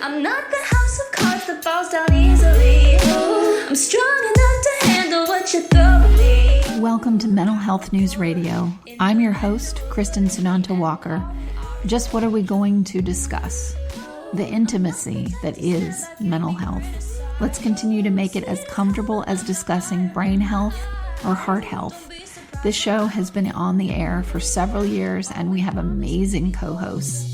I'm not the house of cards that falls down easily. I'm strong enough to handle what you throw at me. Welcome to Mental Health News Radio. I'm your host, Kristin and Dr. Just what are we going to discuss? The intimacy that is mental health. Let's continue to make it as comfortable as discussing brain health or heart health. This show has been on the air for several years and we have amazing co-hosts.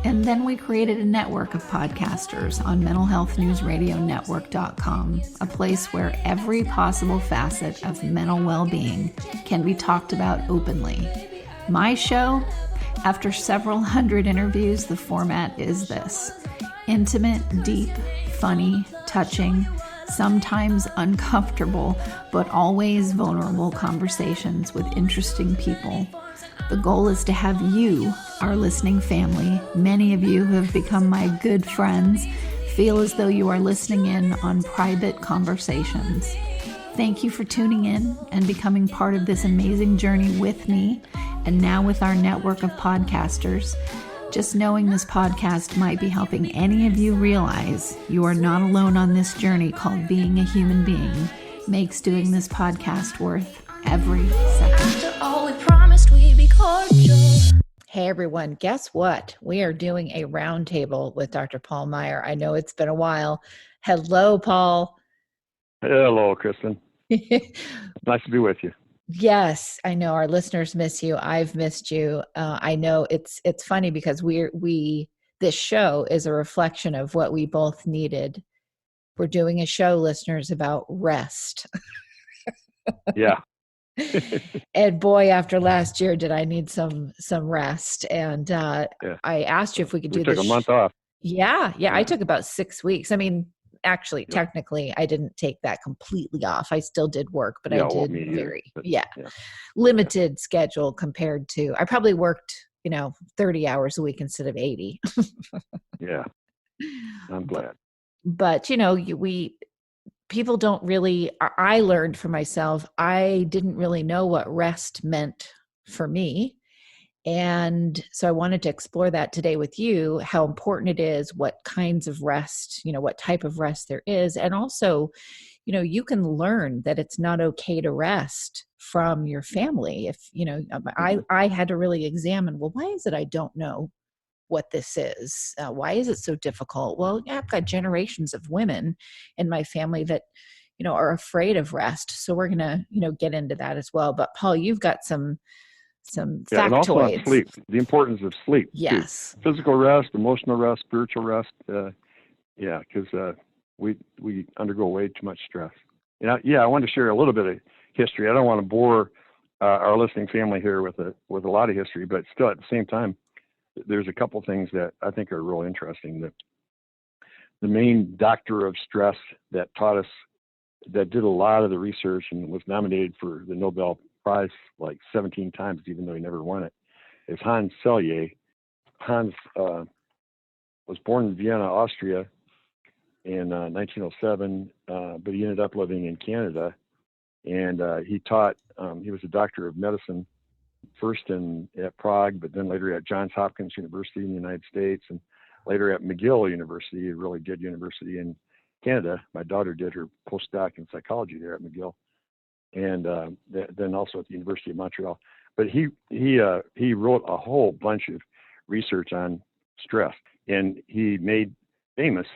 And then we created a network of podcasters on mentalhealthnewsradionetwork.com, a place where every possible facet of mental well-being can be talked about openly. My show, after several hundred interviews, the format is this: intimate, deep, funny, touching, sometimes uncomfortable, but always vulnerable conversations with interesting people. The goal is to have you, our listening family, many of you who have become my good friends, feel as though you are listening in on private conversations. Thank you for tuning in and becoming part of this amazing journey with me, and now with our network of podcasters. Just knowing this podcast might be helping any of you realize you are not alone on this journey called being a human being makes doing this podcast worth every second. After all we promised, we'd be cordial. Hey everyone, guess what? We are doing a roundtable with Dr. Paul Meier. I know it's been a while. Hello, Paul. Hello, Kristin. Nice to be with you. Yes, I know our listeners miss you. I've missed you. I know it's funny because this show is a reflection of what we both needed. We're doing a show, listeners, about rest. Yeah. And boy, after last year, did I need some rest. And I asked you if we could do this. We took a month off. Yeah. I took about 6 weeks. I mean, actually, technically, I didn't take that completely off. I still did work, but I did limited schedule compared to, I probably worked, 30 hours a week instead of 80. Yeah. I'm glad. But, people don't really, I learned for myself, I didn't really know what rest meant for me. And so I wanted to explore that today with you, how important it is, what kinds of rest, what type of rest there is. And also, you can learn that it's not okay to rest from your family. If, I had to really examine, well, why is it I don't know what this is? Why is it so difficult? Well, I've got generations of women in my family that, are afraid of rest. So we're going to, get into that as well. But Paul, you've got some factoids. And also on sleep, the importance of sleep. Yes. Too. Physical rest, emotional rest, spiritual rest. Because we undergo way too much stress. I wanted to share a little bit of history. I don't want to bore our listening family here with a lot of history, but still at the same time, there's a couple things that I think are real interesting. The main doctor of stress that taught us, that did a lot of the research and was nominated for the Nobel Prize like 17 times, even though he never won it, is Hans Selye. Hans was born in Vienna, Austria in 1907, but he ended up living in Canada. And he taught, he was a doctor of medicine, first at Prague, but then later at Johns Hopkins University in the United States, and later at McGill University, a really good university in Canada. My daughter did her postdoc in psychology there at McGill, and then also at the University of Montreal. But he wrote a whole bunch of research on stress, and he made famous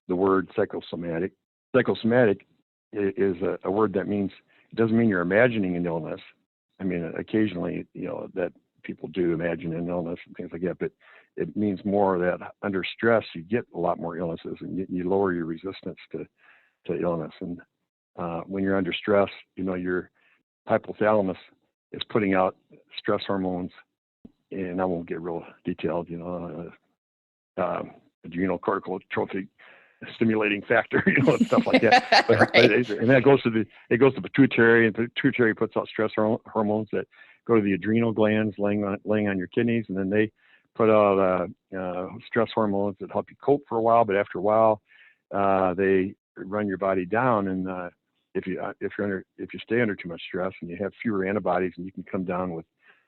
the word psychosomatic. Psychosomatic is a word that means, it doesn't mean you're imagining an illness. I mean, occasionally, that people do imagine an illness and things like that, but it means more that under stress, you get a lot more illnesses and you lower your resistance to illness. And when you're under stress, your hypothalamus is putting out stress hormones, and I won't get real detailed, adrenal-cortical-trophic stimulating factor, stuff like that. But, right. And that goes to the pituitary, and the pituitary puts out stress hormones that go to the adrenal glands laying on your kidneys, and then they put out stress hormones that help you cope for a while. But after a while, they run your body down, and if you stay under too much stress and you have fewer antibodies, and you can come down with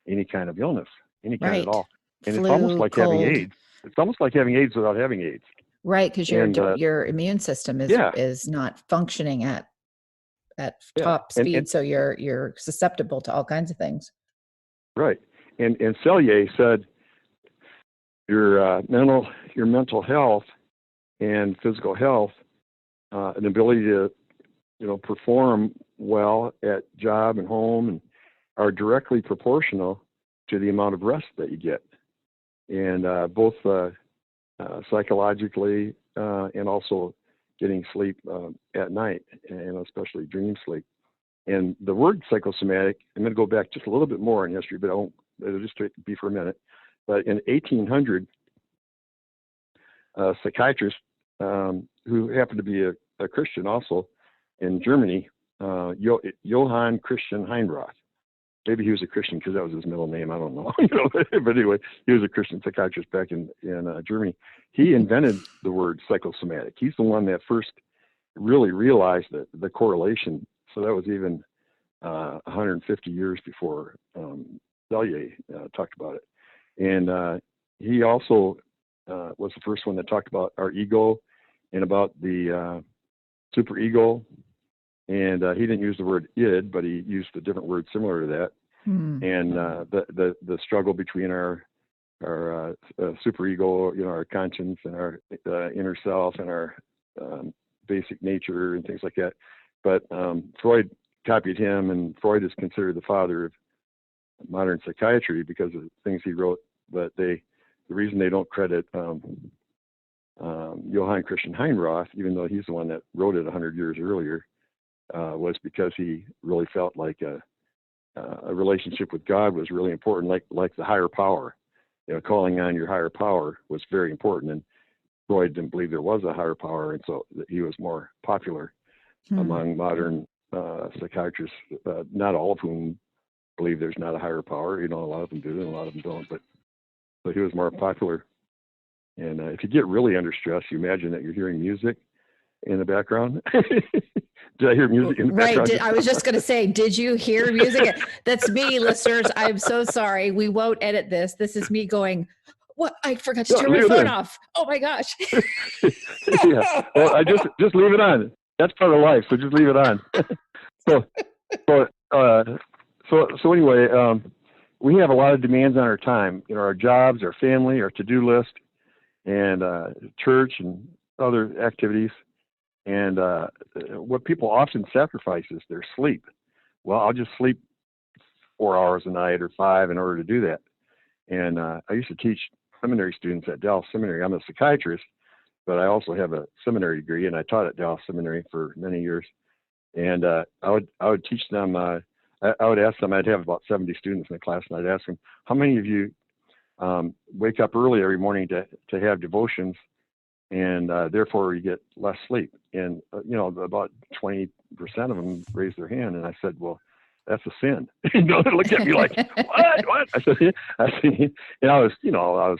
any kind of illness, any kind at all. And Flu, it's almost like cold. having AIDS. It's almost like having AIDS without having AIDS. Right, because And your immune system yeah, is not functioning at yeah, top and speed, so you're susceptible to all kinds of things. right. And Selye said your mental health and physical health, an ability to perform well at job and home, and are directly proportional to the amount of rest that you get, and both psychologically and also getting sleep at night, and especially dream sleep. And the word psychosomatic, I'm going to go back just a little bit more in history, but it'll just be for a minute. But in 1800, a psychiatrist who happened to be a Christian also in Germany, Johann Christian Heinroth. Maybe he was a Christian because that was his middle name. I don't know. But anyway, he was a Christian psychiatrist back in Germany. He invented the word psychosomatic. He's the one that first really realized the correlation. So that was even 150 years before Selye talked about it. And he also was the first one that talked about our ego and about the superego. And he didn't use the word id, but he used a different word similar to that. Hmm. And the struggle between our superego, our conscience, and our inner self, and our basic nature, and things like that. But Freud copied him, and Freud is considered the father of modern psychiatry because of the things he wrote. But the reason they don't credit Johann Christian Heinroth, even though he's the one that wrote it 100 years earlier, was because he really felt like a relationship with God was really important, like the higher power. Calling on your higher power was very important, and Freud didn't believe there was a higher power, and so he was more popular among modern psychiatrists. Not all of whom believe there's not a higher power. A lot of them do, and a lot of them don't. But he was more popular. And if you get really under stress, you imagine that you're hearing music in the background. Did I hear music in the background? Right. I was just going to say, did you hear music? That's me, listeners. I'm so sorry. We won't edit this. This is me going, what? I forgot to turn my phone off. Oh my gosh. Yeah. Well, I just leave it on. That's part of life. So just leave it on. So anyway, we have a lot of demands on our time. Our jobs, our family, our to-do list, and church and other activities. And what people often sacrifice is their sleep. Well, I'll just sleep 4 hours a night or 5 in order to do that. And I used to teach seminary students at Dallas Seminary. I'm a psychiatrist, but I also have a seminary degree, and I taught at Dallas Seminary for many years. And I would teach them. I would ask them. I'd have about 70 students in the class, and I'd ask them, how many of you wake up early every morning to have devotions, and therefore you get less sleep? And about 20% of them raised their hand, and I said, well, that's a sin. They looked at me like, what? I said, and I was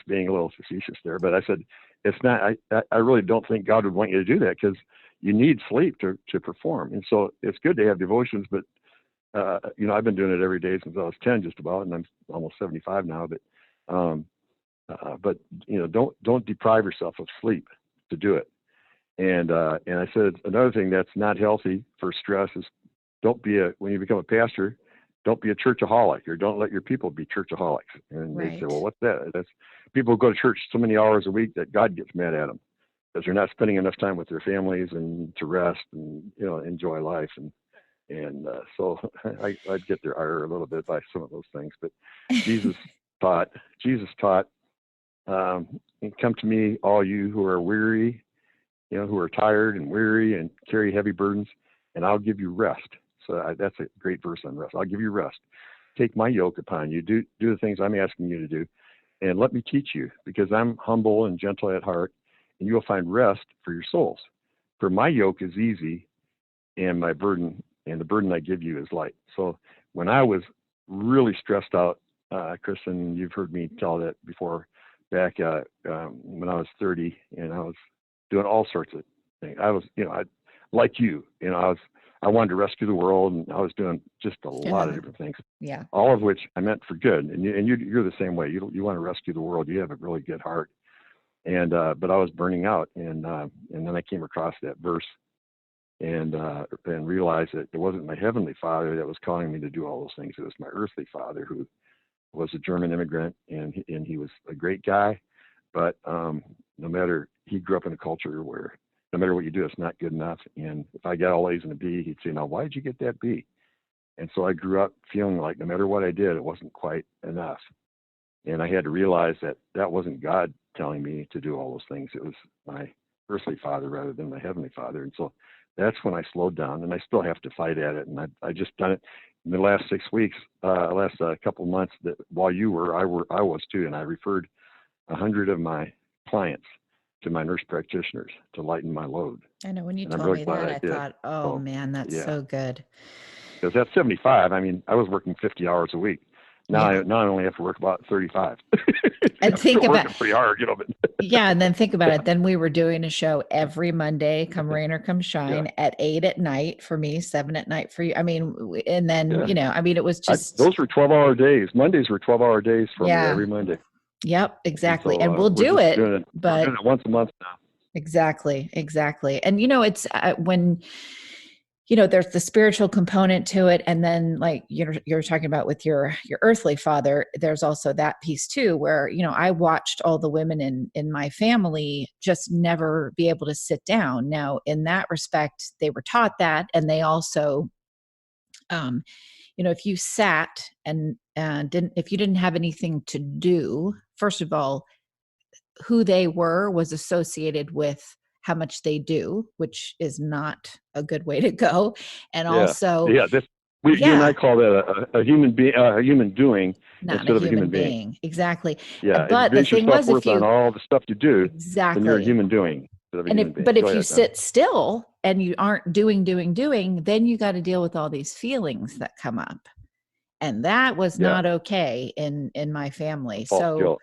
being a little facetious there, but I said, it's not. I really don't think God would want you to do that, because you need sleep to perform. And so it's good to have devotions, but I've been doing it every day since I was 10, just about, and I'm almost 75 now. But don't deprive yourself of sleep to do it. And I said another thing that's not healthy for stress is when you become a pastor, don't be a churchaholic, or don't let your people be churchaholics. And Right. They say, well, what's that? That's people who go to church so many hours a week that God gets mad at them because they're not spending enough time with their families and to rest and enjoy life. And so I'd get their ire a little bit by some of those things. But Jesus taught, come to me, all you who are weary, who are tired and weary and carry heavy burdens, and I'll give you rest. So that's a great verse on rest. I'll give you rest. Take my yoke upon you. Do the things I'm asking you to do, and let me teach you, because I'm humble and gentle at heart, and you will find rest for your souls. For my yoke is easy, and the burden I give you is light. So when I was really stressed out, Kristin, you've heard me tell that before, back when I was 30, and I was doing all sorts of things. I was, like you, I wanted to rescue the world, and I was doing just a lot of different things. Yeah. All of which I meant for good. And you're the same way. You want to rescue the world. You have a really good heart. And but I was burning out, and then I came across that verse, and realized that it wasn't my heavenly Father that was calling me to do all those things. It was my earthly father, who was a German immigrant, and he was a great guy, but he grew up in a culture where no matter what you do, it's not good enough. And if I got all A's and a B, he'd say, "Now, why did you get that B?" And so I grew up feeling like no matter what I did, it wasn't quite enough. And I had to realize that that wasn't God telling me to do all those things. It was my earthly father rather than my heavenly Father. And so that's when I slowed down, and I still have to fight at it. And I just done it in the last 6 weeks, last couple of months, that while you were, I was too. And I referred 100 of my clients to my nurse practitioners to lighten my load. I know when you And I'm told really me glad that, I I did. thought, oh man, that's yeah. so good. Because at 75, I mean, I was working 50 hours a week. Now I only have to work about 35. And think about working pretty hard, But yeah, and then think about it. Then we were doing a show every Monday, come rain or come shine, at 8 at night for me, 7 at night for you. I mean, and then I mean, it was just those were 12-hour days. Mondays were 12-hour days for me every Monday. Yep, exactly. And, and we'll do it, but we're doing it once a month now. Exactly. And it's when there's the spiritual component to it, and then like you're talking about with your earthly father, there's also that piece too, where I watched all the women in my family just never be able to sit down. Now, in that respect, they were taught that, and they also, if you sat and if you didn't have anything to do, first of all, who they were was associated with how much they do, which is not a good way to go. And also, you and I call that a human being, a human doing, not instead a of a human being. being. Exactly. Yeah. But the thing was, if you on all the stuff you do, exactly, then you're a human doing. But if you sit still and you aren't doing, then you got to deal with all these feelings that come up. And that was not okay in my family. So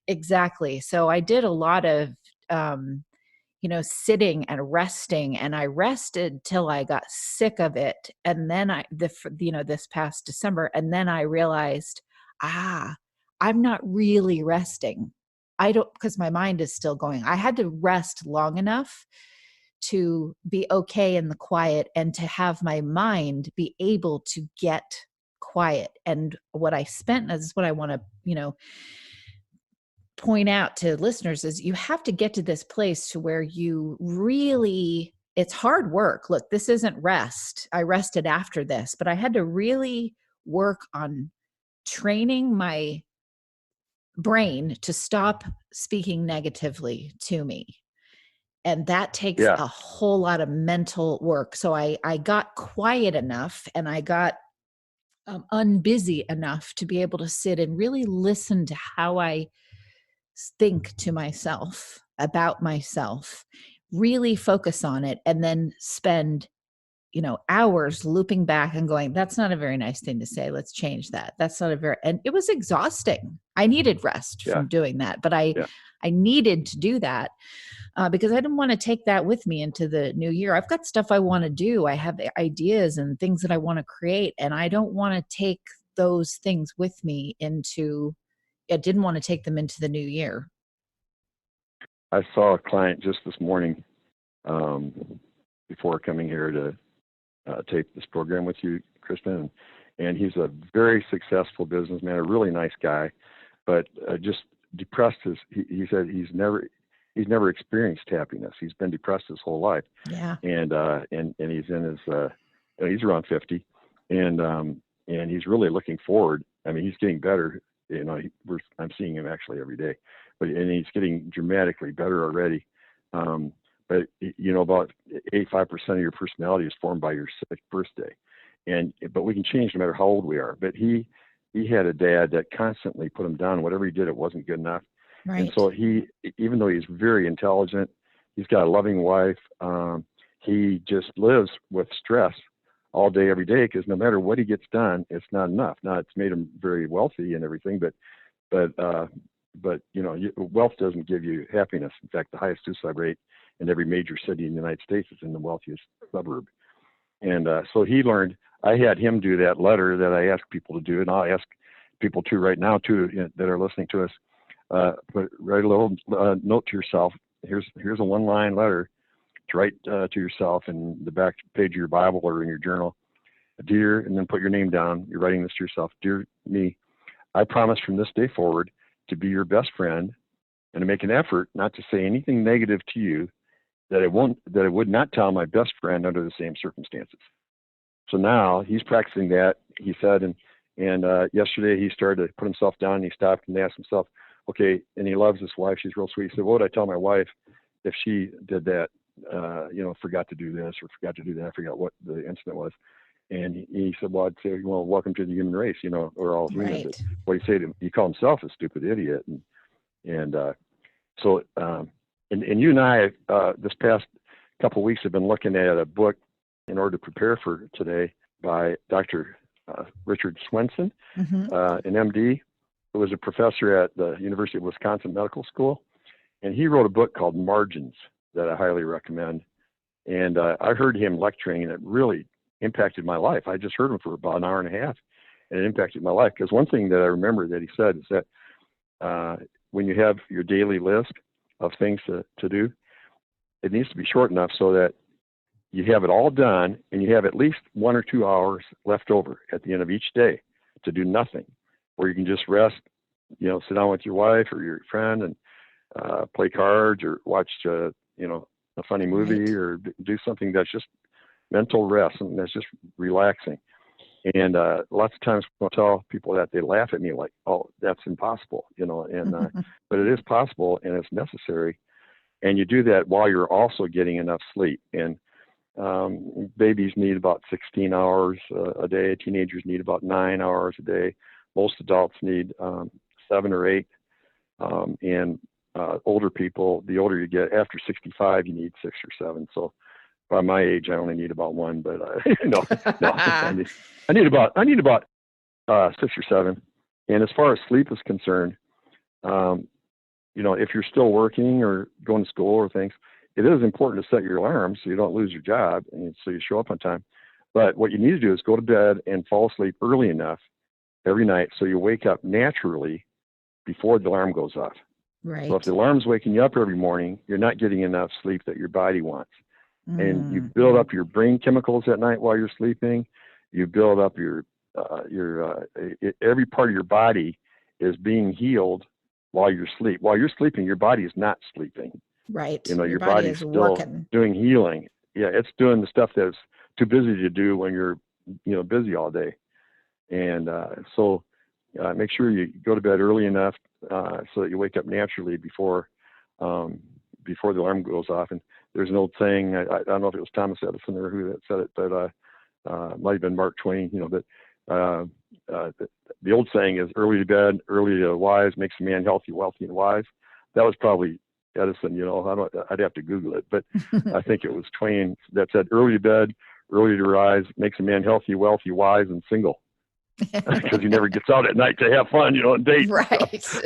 exactly. So I did a lot of, sitting and resting, and I rested till I got sick of it. And then this past December, and then I realized, I'm not really resting. Because my mind is still going. I had to rest long enough to be okay in the quiet and to have my mind be able to get quiet. And what I spent, this is what I want to, point out to listeners, is you have to get to this place to where you really, it's hard work. Look, this isn't rest. I rested after this, but I had to really work on training my brain to stop speaking negatively to me. And that takes a whole lot of mental work. So I got quiet enough, and I got unbusy enough to be able to sit and really listen to how I think to myself about myself, really focus on it, and then spend hours looping back and going, that's not a very nice thing to say. Let's change that. That's not and it was exhausting. I needed rest from doing that, but I needed to do that because I didn't want to take that with me into the new year. I've got stuff I want to do. I have ideas and things that I want to create, and I don't want to take those things with me I didn't want to take them into the new year. I saw a client just this morning before coming here to tape this program with you, Kristin, and he's a very successful businessman, a really nice guy, but just depressed. He said he's never experienced happiness. He's been depressed his whole life. Yeah. And he's in his he's around 50, and he's really looking forward. I mean, he's getting better. I'm seeing him actually every day, and he's getting dramatically better already. But about 85% of your personality is formed by your 6th birthday, but we can change no matter how old we are. But he had a dad that constantly put him down. Whatever he did, it wasn't good enough. Right. And so even though he's very intelligent, he's got a loving wife. He just lives with stress all day, every day, because no matter what he gets done, it's not enough. Now, it's made him very wealthy and everything, but wealth doesn't give you happiness. In fact, the highest suicide rate in every major city in the United States is in the wealthiest suburb. And so he learned. I had him do that letter that I asked people to do, and I'll ask people to right now too that are listening to us. write a little note to yourself. Here's a one-line letter to write to yourself in the back page of your Bible or in your journal. Dear, and then put your name down. You're writing this to yourself. Dear me, I promise from this day forward to be your best friend and to make an effort not to say anything negative to you that I would not tell my best friend under the same circumstances. So now he's practicing that, he said, and yesterday he started to put himself down and he stopped and asked himself, okay, and he loves his wife. She's real sweet. He said, what would I tell my wife if she did that, forgot to do this or forgot to do that? I forgot what the incident was. And he said, well, I'd say, well, welcome to the human race, we're all human. Right. What he said to him, he called himself a stupid idiot. So you and I, this past couple of weeks have been looking at a book in order to prepare for today by Dr. Richard Swenson, Mm-hmm. an MD, who was a professor at the University of Wisconsin Medical School. And he wrote a book called Margins that I highly recommend. And I heard him lecturing, and it really impacted my life. I just heard him for about an hour and a half, and it impacted my life. Because one thing that I remember that he said is that when you have your daily list of things to do, it needs to be short enough so that you have it all done and you have at least 1 or 2 hours left over at the end of each day to do nothing, where you can just rest, sit down with your wife or your friend and play cards or watch, a funny movie, Right. or do something that's just mental rest and that's just relaxing. And lots of times when I tell people that, they laugh at me like, oh, that's impossible, but it is possible and it's necessary. And you do that while you're also getting enough sleep. And babies need about 16 hours a day. Teenagers need about 9 hours a day. Most adults need 7 or 8. And older people, the older you get, after 65, you need 6 or 7. So by my age, I only need about 1, but no, I need about 6 or 7. And as far as sleep is concerned, if you're still working or going to school or things, it is important to set your alarm so you don't lose your job and so you show up on time. But what you need to do is go to bed and fall asleep early enough every night so you wake up naturally before the alarm goes off. Right. So if the alarm's waking you up every morning, you're not getting enough sleep that your body wants. And you build up your brain chemicals at night while you're sleeping. You build up your every part of your body is being healed while you're asleep. While you're sleeping, your body is not sleeping. Right. Your body body's is still working. doing healing. Yeah, it's doing the stuff that's too busy to do when you're, busy all day. And so make sure you go to bed early enough so that you wake up naturally before the alarm goes off. And there's an old saying, I don't know if it was Thomas Edison or who that said it, but it might have been Mark Twain, but the old saying is early to bed, early to wise makes a man healthy, wealthy, and wise. That was probably Edison, I'd have to Google it, but I think it was Twain that said early to bed, early to rise makes a man healthy, wealthy, wise, and single. Because he never gets out at night to have fun, and date. Right. So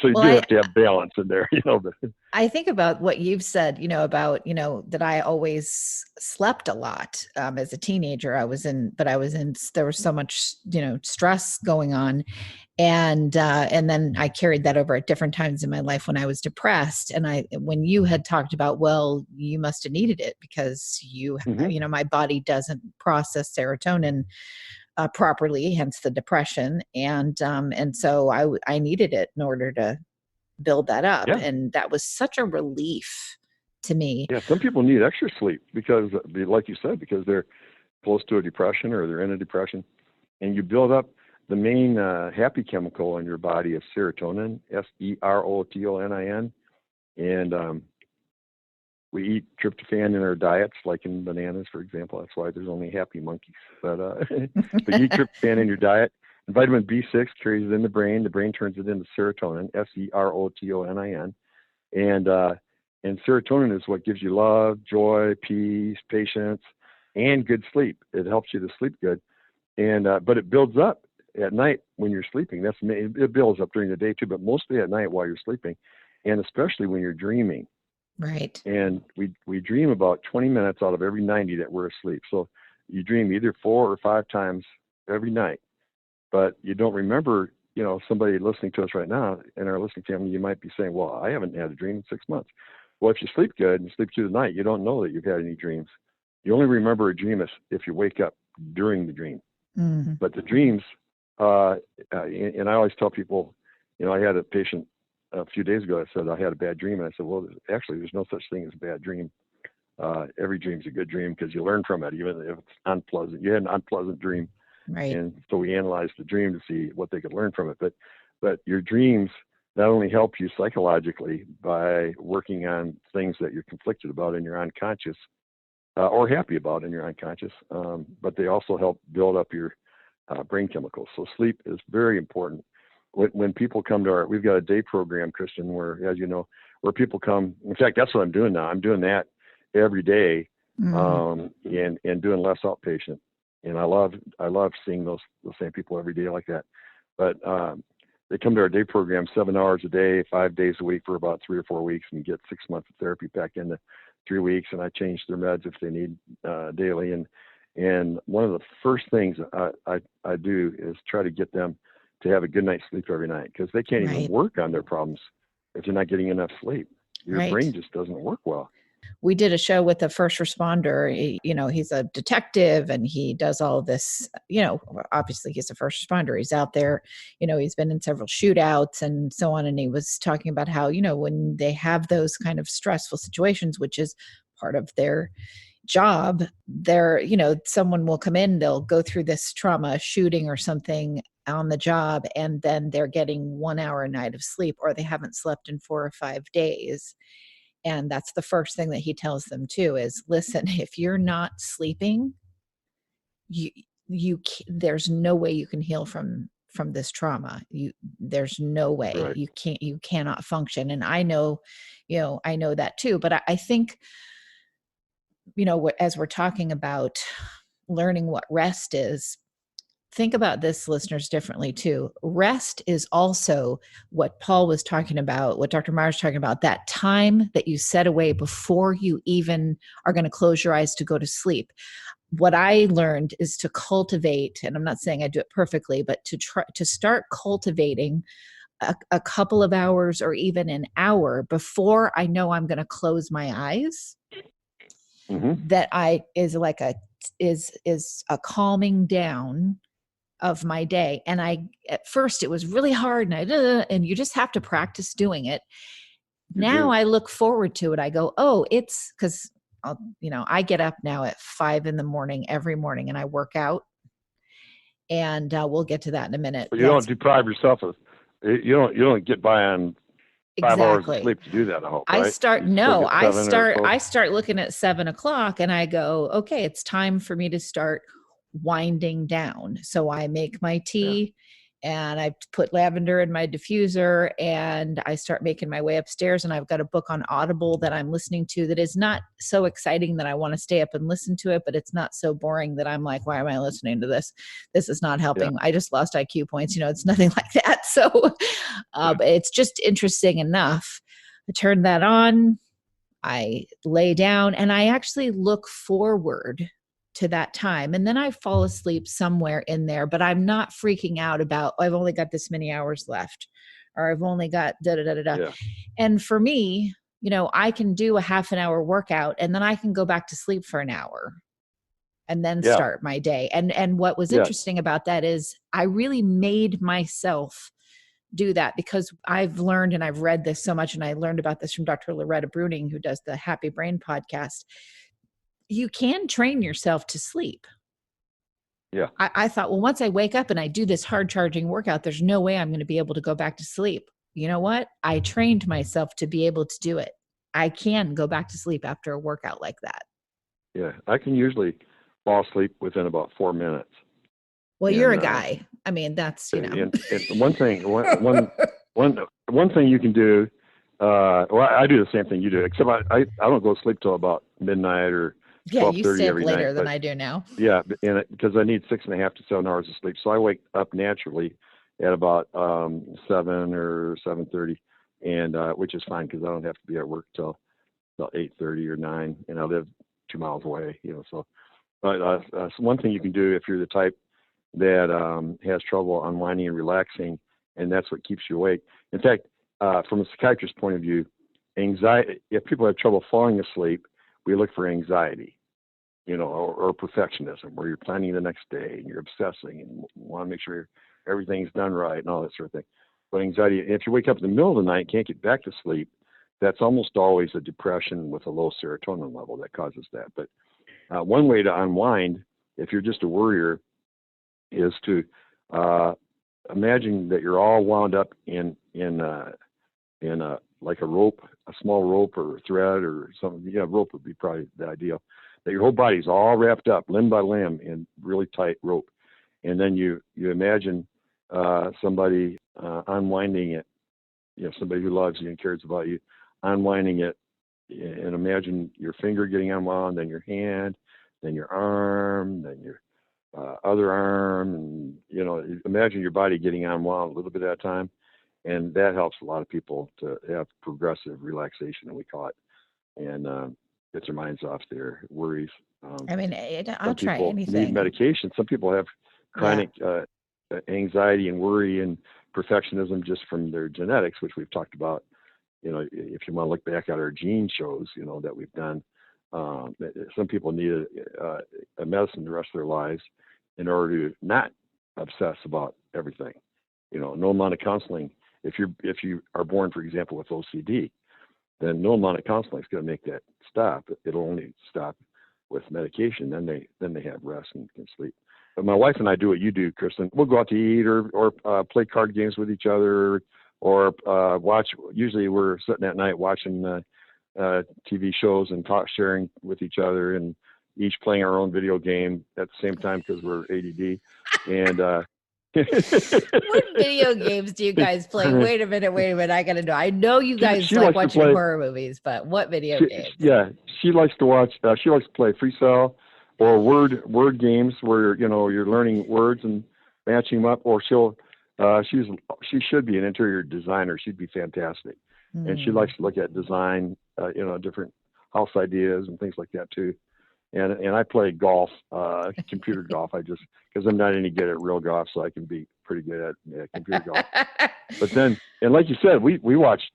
you Well, do have to have balance in there, But I think about what you've said, about, that I always slept a lot as a teenager. There was so much, stress going on. And then I carried that over at different times in my life when I was depressed. And when you had talked about, well, you must have needed it because my body doesn't process serotonin properly, hence the depression. And so I needed it in order to build that up. Yeah. And that was such a relief to me. Yeah, some people need extra sleep because, like you said, because they're close to a depression or they're in a depression, and you build up the main happy chemical in your body is serotonin, serotonin, and we eat tryptophan in our diets, like in bananas, for example. That's why there's only happy monkeys. But you eat tryptophan in your diet. And vitamin B6 carries it in the brain. The brain turns it into serotonin, serotonin, and serotonin is what gives you love, joy, peace, patience, and good sleep. It helps you to sleep good, and but it builds up at night when you're sleeping. It builds up during the day too, but mostly at night while you're sleeping, and especially when you're dreaming. Right. And we dream about 20 minutes out of every 90 that we're asleep. So you dream either 4 or 5 times every night, but you don't remember, somebody listening to us right now in our listening family, you might be saying, well, I haven't had a dream in 6 months. Well, if you sleep good and sleep through the night, you don't know that you've had any dreams. You only remember a dream if you wake up during the dream. Mm-hmm. But the dreams, and I always tell people, I had a patient a few days ago that said I had a bad dream. And I said, well, actually, there's no such thing as a bad dream. Every dream's a good dream because you learn from it, even if it's unpleasant. You had an unpleasant dream. Right. And so we analyzed the dream to see what they could learn from it. But your dreams not only help you psychologically by working on things that you're conflicted about in your unconscious or happy about in your unconscious, but they also help build up your brain chemicals. So sleep is very important. When people come to we've got a day program, Kristin, where, as you know, where people come. In fact, that's what I'm doing now. I'm doing that every day, and doing less outpatient. And I love seeing those same people every day like that. But they come to our day program 7 hours a day, 5 days a week for about 3 or 4 weeks, and get 6 months of therapy back into 3 weeks. And I change their meds if they need daily. And one of the first things I do is try to get them to have a good night's sleep every night, because they can't even work on their problems if you're not getting enough sleep. Your brain just doesn't work well. We did a show with a first responder. He's a detective and he does all this, obviously he's a first responder. He's out there, he's been in several shootouts and so on. And he was talking about how, when they have those kind of stressful situations, which is part of their job, someone will come in, they'll go through this trauma, shooting or something on the job, and then they're getting 1 hour a night of sleep, or they haven't slept in 4 or 5 days. And that's the first thing that he tells them too is, listen, if you're not sleeping, there's no way you can heal from this trauma. There's no way. Right. You cannot function. And I know that too, but I think, as we're talking about learning what rest is, think about this, listeners, differently too. Rest is also what Paul was talking about, what Dr. Meier was talking about, that time that you set away before you even are going to close your eyes to go to sleep. What I learned is to cultivate, and I'm not saying I do it perfectly, but to start cultivating a couple of hours or even an hour before I know I'm going to close my eyes. Mm-hmm. That is a calming down of my day. And at first it was really hard, and you just have to practice doing it. Now I look forward to it. I go, it's because I get up now at 5 a.m. every morning and I work out, and we'll get to that in a minute. But you don't deprive yourself of, you don't get by on 5 hours of sleep to do that, I hope, right? I start looking at 7 o'clock and I go, okay, it's time for me to start winding down. So I make my tea and I put lavender in my diffuser and I start making my way upstairs, and I've got a book on Audible that I'm listening to that is not so exciting that I want to stay up and listen to it, but it's not so boring that I'm like, why am I listening to this? This is not helping. I just lost IQ points. It's nothing like that. So it's just interesting enough. I turn that on, I lay down, and I actually look forward to that time. And then I fall asleep somewhere in there, but I'm not freaking out about, I've only got this many hours left, or I've only got da-da-da-da-da. Yeah. And for me, I can do a half an hour workout and then I can go back to sleep for an hour and then start my day. And what was interesting about that is I really made myself do that, because I've learned, and I've read this so much, and I learned about this from Dr. Loretta Bruning, who does the Happy Brain podcast. You can train yourself to sleep. Yeah. I thought, well, once I wake up and I do this hard charging workout, there's no way I'm going to be able to go back to sleep. You know what? I trained myself to be able to do it. I can go back to sleep after a workout like that. Yeah. I can usually fall asleep within about 4 minutes. Well, you're a guy. I mean, that's, And one thing you can do, I do the same thing you do, except I don't go to sleep till about midnight or 12:30 you stay up every later night, than I do now. Yeah, because I need 6.5 to 7 hours of sleep. So I wake up naturally at about 7 or 7:30, and which is fine because I don't have to be at work till about 8:30 or 9, and I live 2 miles away. So one thing you can do if you're the type that has trouble unwinding and relaxing and that's what keeps you awake. In fact, from a psychiatrist's point of view, anxiety, if people have trouble falling asleep, we look for anxiety, or perfectionism, where you're planning the next day and you're obsessing and want to make sure everything's done right and all that sort of thing. But anxiety, if you wake up in the middle of the night and can't get back to sleep, that's almost always a depression with a low serotonin level that causes that. But one way to unwind, if you're just a worrier, is to imagine that you're all wound up in like a rope, a small rope or a thread or something. Yeah, rope would be probably the ideal. That your whole body's all wrapped up limb by limb in really tight rope, and then you imagine somebody unwinding it. Somebody who loves you and cares about you, unwinding it, and imagine your finger getting unwound, then your hand, then your arm, then your other arm, and imagine your body getting unwound a little bit at a time, and that helps a lot of people to have progressive relaxation, and we call it, and get their minds off their worries. I mean, I'll try anything. Need medication. Some people have chronic anxiety and worry and perfectionism just from their genetics, which we've talked about. If you want to look back at our gene shows, that we've done, some people need a medicine the rest of their lives in order to not obsess about everything. No amount of counseling. If you are born, for example, with OCD, then no amount of counseling is going to make that stop. It'll only stop with medication. Then they have rest and can sleep. But my wife and I do what you do, Kristin. We'll go out to eat or play card games with each other, or watch. Usually we're sitting at night watching TV shows and sharing with each other, and each playing our own video game at the same time because we're ADD. And what video games do you guys play? Wait a minute. I gotta know. I know you guys she like likes watching horror movies, but what video games? Yeah, she likes to watch. She likes to play freestyle or word games where you're learning words and matching them up. Or she should be an interior designer. She'd be fantastic, and she likes to look at design, different house ideas and things like that too. And I play golf, computer golf. Because I'm not any good at real golf, so I can be pretty good at computer golf. But then, and like you said, we watched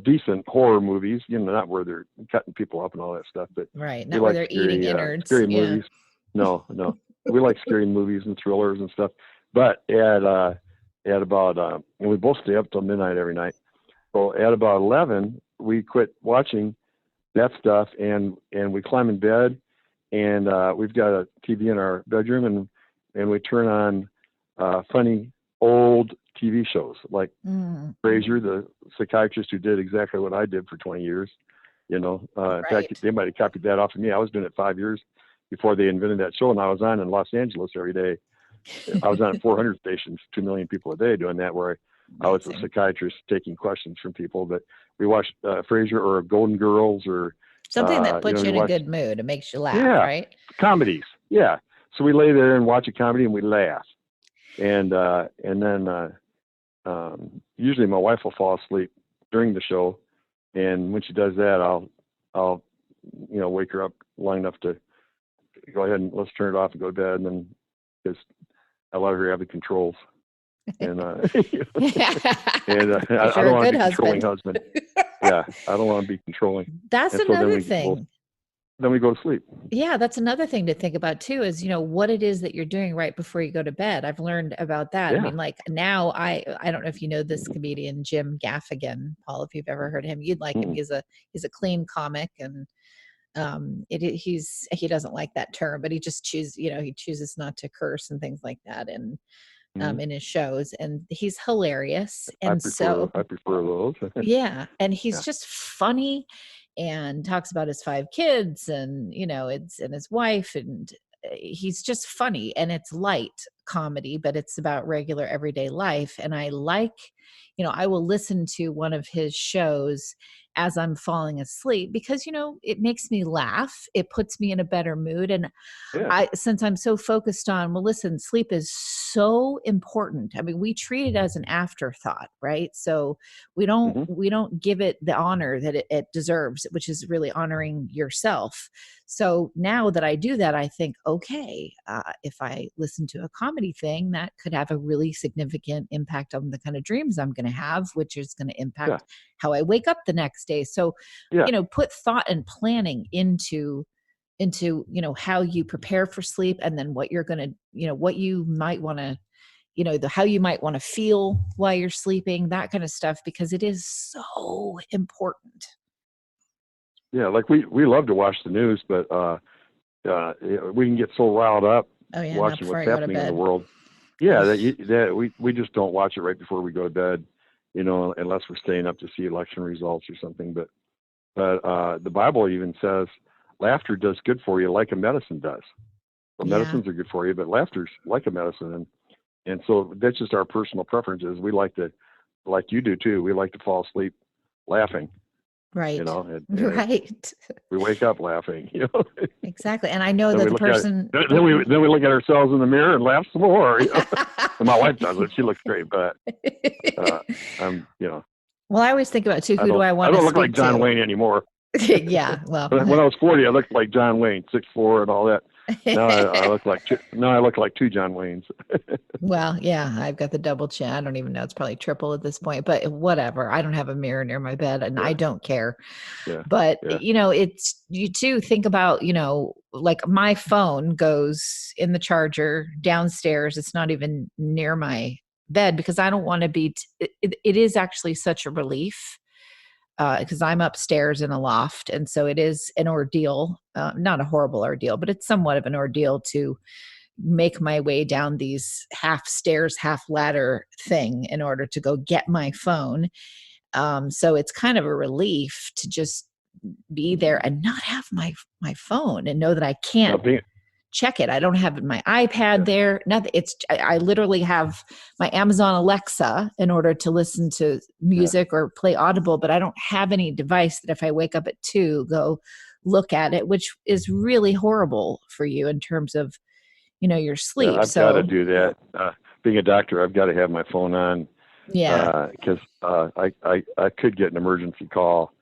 decent horror movies. Not where they're cutting people up and all that stuff, but right, not where they're eating innards. Scary movies. No, we like scary movies and thrillers and stuff. But at about and we both stay up till midnight every night. So at about 11, we quit watching that stuff, and we climb in bed, and we've got a TV in our bedroom, and we turn on funny old TV shows like Frasier, the psychiatrist who did exactly what I did for 20 years. In fact, they might have copied that off of me. I was doing it 5 years before they invented that show, and I was on in Los Angeles every day. I was on at 400 stations, 2 million people a day doing that, where I was a psychiatrist taking questions from people. But we watched Frasier or Golden Girls or something that puts you in a good mood and makes you laugh, right? Comedies, yeah. So we lay there and watch a comedy and we laugh, and then usually my wife will fall asleep during the show, and when she does that, I'll wake her up long enough to go ahead and let's turn it off and go to bed, and then because I let her have the controls. And I don't want to be a controlling husband. Yeah, I don't want to be controlling. That's another thing. Then we go to sleep. Yeah, that's another thing to think about too, is what it is that you're doing right before you go to bed. I've learned about that. Yeah. I mean, like now I don't know if you know this comedian Jim Gaffigan, Paul, if you've ever heard him. You'd like him. He's a clean comic, and he doesn't like that term, but he just chooses not to curse and things like that, and in his shows, and he's hilarious. And I prefer those. Yeah. And he's just funny and talks about his 5 kids and, and his wife, and he's just funny, and it's light comedy, but it's about regular everyday life. And I like, I will listen to one of his shows as I'm falling asleep because, it makes me laugh. It puts me in a better mood. And since I'm so focused on, well, listen, sleep is so important. I mean, we treat it as an afterthought, right? So we don't give it the honor that it deserves, which is really honoring yourself. So now that I do that, I think, okay, if I listen to a comedy comedy thing, that could have a really significant impact on the kind of dreams I'm going to have, which is going to impact how I wake up the next day. So, put thought and planning into how you prepare for sleep, and then what you're going to, what you might want to, how you might want to feel while you're sleeping, that kind of stuff, because it is so important. Yeah, like we love to watch the news, but we can get so riled up watching what's happening in the world. Yeah, that we just don't watch it right before we go to bed, unless we're staying up to see election results or something. But the Bible even says laughter does good for you, like a medicine does. Well, medicines are good for you, but laughter's like a medicine, and so that's just our personal preferences. We like to, like you do too. We like to fall asleep laughing. Right. And right. We wake up laughing, Exactly. And I know that the person. Then we look at ourselves in the mirror and laugh some more. And my wife does it. She looks great, but I'm. Well, I always think about too. Who do I want to speak to? I don't look like John Wayne anymore. Yeah. Well, when I was 40, I looked like John Wayne, 6'4" and all that. Now I look like two John Waynes. Well, yeah, I've got the double chin. I don't even know. It's probably triple at this point, but whatever. I don't have a mirror near my bed, and I don't care. Yeah. But, it's, you too think about, like my phone goes in the charger downstairs. It's not even near my bed because I don't want to be, it is actually such a relief. Because I'm upstairs in a loft. And so it is an ordeal, not a horrible ordeal, but it's somewhat of an ordeal to make my way down these half stairs, half ladder thing in order to go get my phone. So it's kind of a relief to just be there and not have my phone and know that I can't check it. I don't have my iPad there. Nothing. I literally have my Amazon Alexa in order to listen to music or play Audible, but I don't have any device that if I wake up at 2, go look at it, which is really horrible for you in terms of, your sleep. I've got to do that. Being a doctor, I've got to have my phone on. Yeah. Because I could get an emergency call.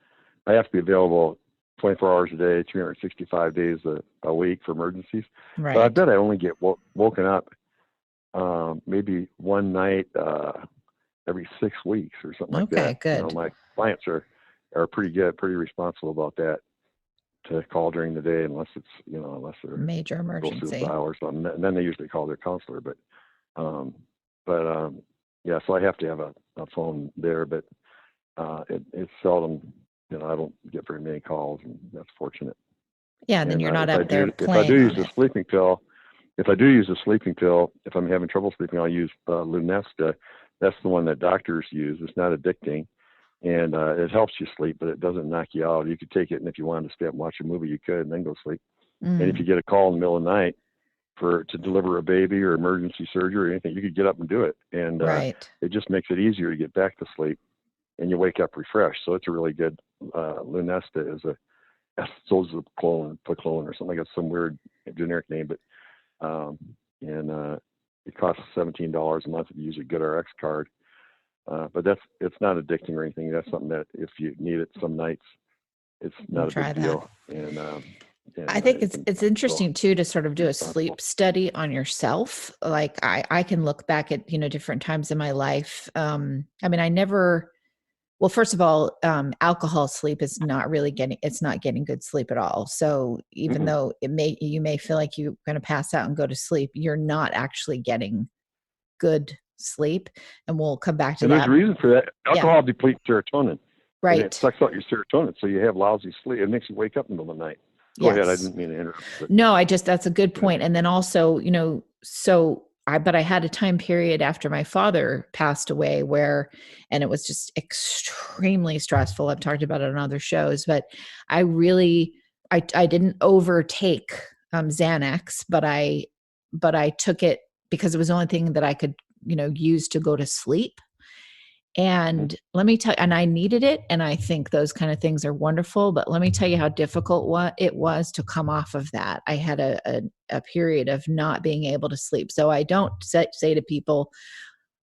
I have to be available 24 hours a day, 365 days a week for emergencies. Right. So I bet I only get woken up maybe one night every 6 weeks or something like that. Okay, good. My clients are pretty good, pretty responsible about that, to call during the day unless it's, unless they're major emergency or something. And then they usually call their counselor. But yeah, so I have to have a phone there, but it's seldom. I don't get very many calls, and that's fortunate. Yeah, and then you're not up there playing. If I do use a sleeping pill, if I'm having trouble sleeping, I'll use Lunesta. That's the one that doctors use. It's not addicting, and it helps you sleep, but it doesn't knock you out. You could take it, and if you wanted to stay up and watch a movie, you could, and then go sleep. And if you get a call in the middle of the night to deliver a baby or emergency surgery or anything, you could get up and do it, and it just makes it easier to get back to sleep, and you wake up refreshed. So it's a really good. Lunesta is Zolzapiclone or something like that, some weird generic name, but it costs $17 a month if you use a GoodRx card. But it's not addicting or anything. That's something that if you need it some nights, it's not a big deal. And I think it's interesting too to sort of do a sleep study on yourself. Like I can look back at different times in my life. I never. Well, first of all, alcohol sleep is not getting good sleep at all. So even though you may feel like you're going to pass out and go to sleep, you're not actually getting good sleep. And we'll come back to that. There's a reason for that. Alcohol depletes serotonin. Right. It sucks out your serotonin. So you have lousy sleep. It makes you wake up in the middle of the night. Go ahead. I didn't mean to interrupt. No, that's a good point. And then also, but I had a time period after my father passed away and it was just extremely stressful. I've talked about it on other shows, but I didn't overtake Xanax, but I took it because it was the only thing that I could, use to go to sleep. And let me tell you, and I needed it. And I think those kind of things are wonderful, but let me tell you how difficult it was to come off of that. I had a period of not being able to sleep. So I don't say to people,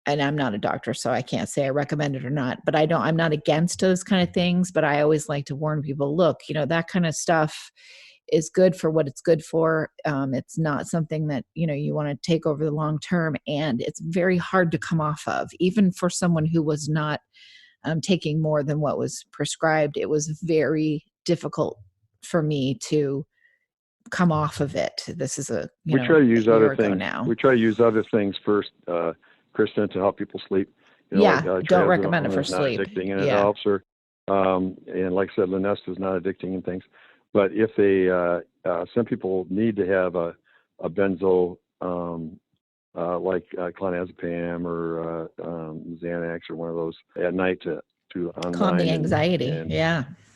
and I'm not a doctor, so I can't say I recommend it or not, but I'm not against those kind of things, but I always like to warn people, look, that kind of stuff, is good for what it's good for. It's not something that, you want to take over the long term, and it's very hard to come off of, even for someone who was not taking more than what was prescribed. It was very difficult for me to come off of it. This is a we try to use a year other ago things. now. We try to use other things first, Kristin, to help people sleep. Yeah, don't trazodone recommend it for is not sleep. addicting, and it Yeah. helps her. And like I said, Lunesta is not addicting and things. But if they, some people need to have a benzo, like clonazepam or Xanax or one of those at night to unwind. Calm the anxiety. And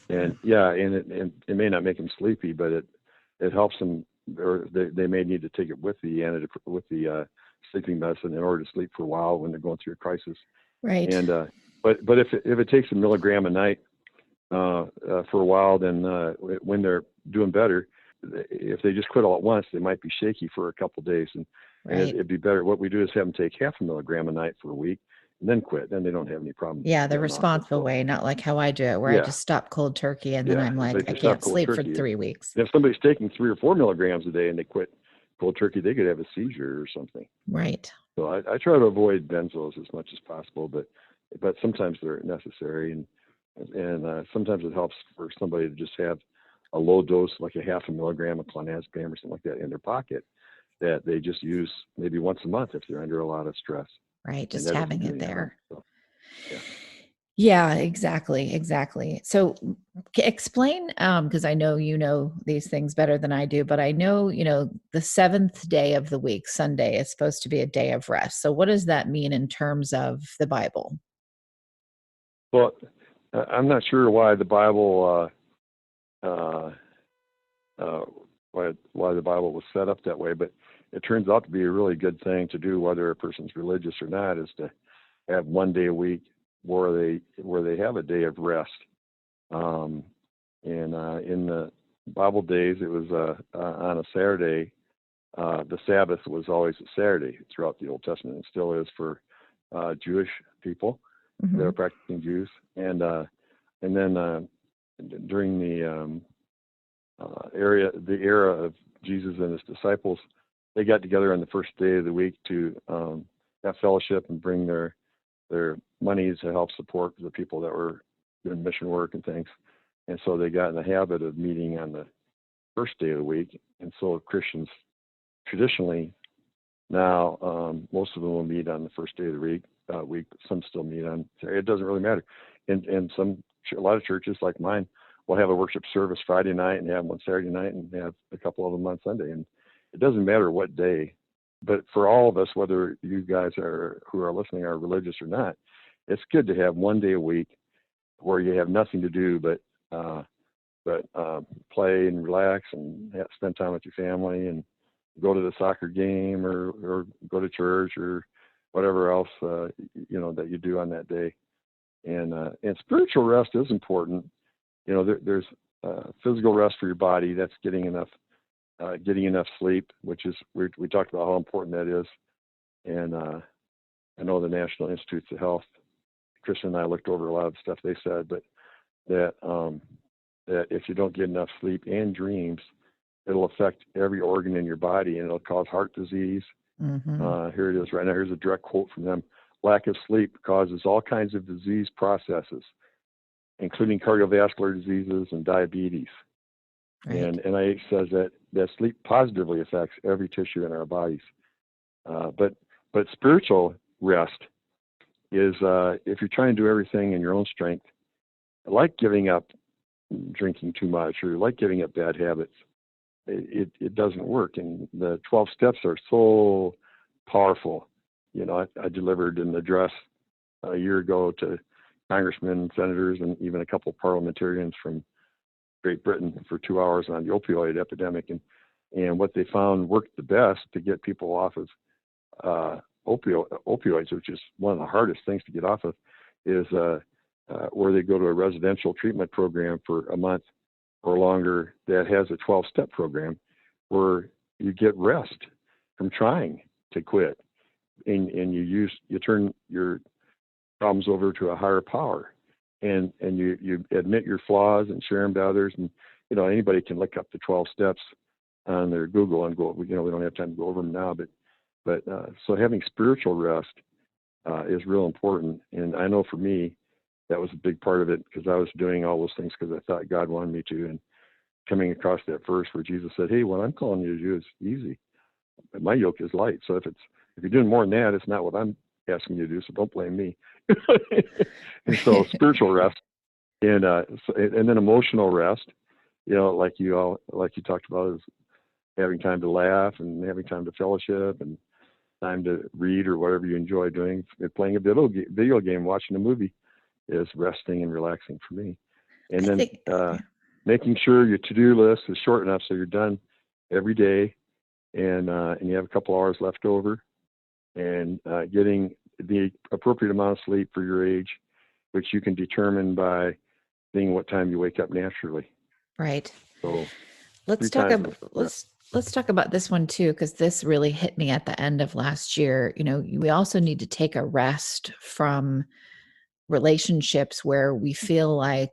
it may not make them sleepy, but it helps them, or they may need to take it with the sleeping medicine in order to sleep for a while when they're going through a crisis. Right. And but if it takes a milligram a night for a while, then when they're doing better, if they just quit all at once, they might be shaky for a couple of days, and it'd be better. What we do is have them take half a milligram a night for a week, and then quit. Then they don't have any problem. Yeah, the responsible way, not like how I do it, where I just stop cold turkey, and then I'm like, I can't sleep for 3 weeks. And if somebody's taking 3 or 4 milligrams a day and they quit cold turkey, they could have a seizure or something. Right. So I try to avoid benzos as much as possible, but sometimes they're necessary, and sometimes it helps for somebody to just have a low dose, like a half a milligram of clonazepam or something like that in their pocket, that they just use maybe once a month if they're under a lot of stress. Right, just having it there. So, yeah, exactly. So explain, because I know you know these things better than I do, but I know, the 7th day of the week, Sunday, is supposed to be a day of rest. So what does that mean in terms of the Bible? Well, I'm not sure why the Bible why the Bible was set up that way, but it turns out to be a really good thing to do, whether a person's religious or not, is to have one day a week where they have a day of rest. And in the Bible days, it was on a Saturday. The Sabbath was always a Saturday throughout the Old Testament, and still is for Jewish people. Mm-hmm. They're practicing Jews, and then during the era of Jesus and his disciples, they got together on the first day of the week to have fellowship and bring their money to help support the people that were doing mission work and things. And so they got in the habit of meeting on the first day of the week. And so Christians traditionally now, most of them will meet on the first day of the week. Some still meet on Saturday. It doesn't really matter. And a lot of churches like mine will have a worship service Friday night and have one Saturday night and have a couple of them on Sunday. And it doesn't matter what day. But for all of us, whether you guys who are listening are religious or not, it's good to have one day a week where you have nothing to do but play and relax and spend time with your family and go to the soccer game or go to church or whatever else that you do on that day. And spiritual rest is important. There's physical rest for your body. That's getting enough sleep, which is we talked about how important that is. And I know the National Institutes of Health, Kristin and I looked over a lot of the stuff they said, but that if you don't get enough sleep and dreams, it'll affect every organ in your body, and it'll cause heart disease. Mm-hmm. Here it is right now. Here's a direct quote from them. Lack of sleep causes all kinds of disease processes, including cardiovascular diseases and diabetes. Right. And NIH says that sleep positively affects every tissue in our bodies. But spiritual rest is if you're trying to do everything in your own strength, like giving up drinking too much or like giving up bad habits, it doesn't work. And the 12 steps are so powerful. I delivered an address a year ago to congressmen, senators, and even a couple of parliamentarians from Great Britain for 2 hours on the opioid epidemic. And what they found worked the best to get people off of opioids, which is one of the hardest things to get off of, is where they go to a residential treatment program for a month or longer that has a 12-step program where you get rest from trying to quit, and you turn your problems over to a higher power, and you admit your flaws and share them to others, and anybody can look up the 12 steps on their Google and go, we don't have time to go over them now, but so having spiritual rest is real important. And I know for me, that was a big part of it, because I was doing all those things because I thought God wanted me to. And coming across that verse where Jesus said, hey, what I'm calling you to do is easy. My yoke is light. So if you're doing more than that, it's not what I'm asking you to do. So don't blame me. And so spiritual rest and then emotional rest, like you talked about, is having time to laugh and having time to fellowship and time to read or whatever you enjoy doing. Playing a video game, watching a movie is resting and relaxing for me. And then making sure your to-do list is short enough so you're done every day, and you have a couple hours left over, and getting the appropriate amount of sleep for your age, which you can determine by seeing what time you wake up naturally. Right. So let's talk about this one too, because this really hit me at the end of last year. We also need to take a rest from relationships where we feel like,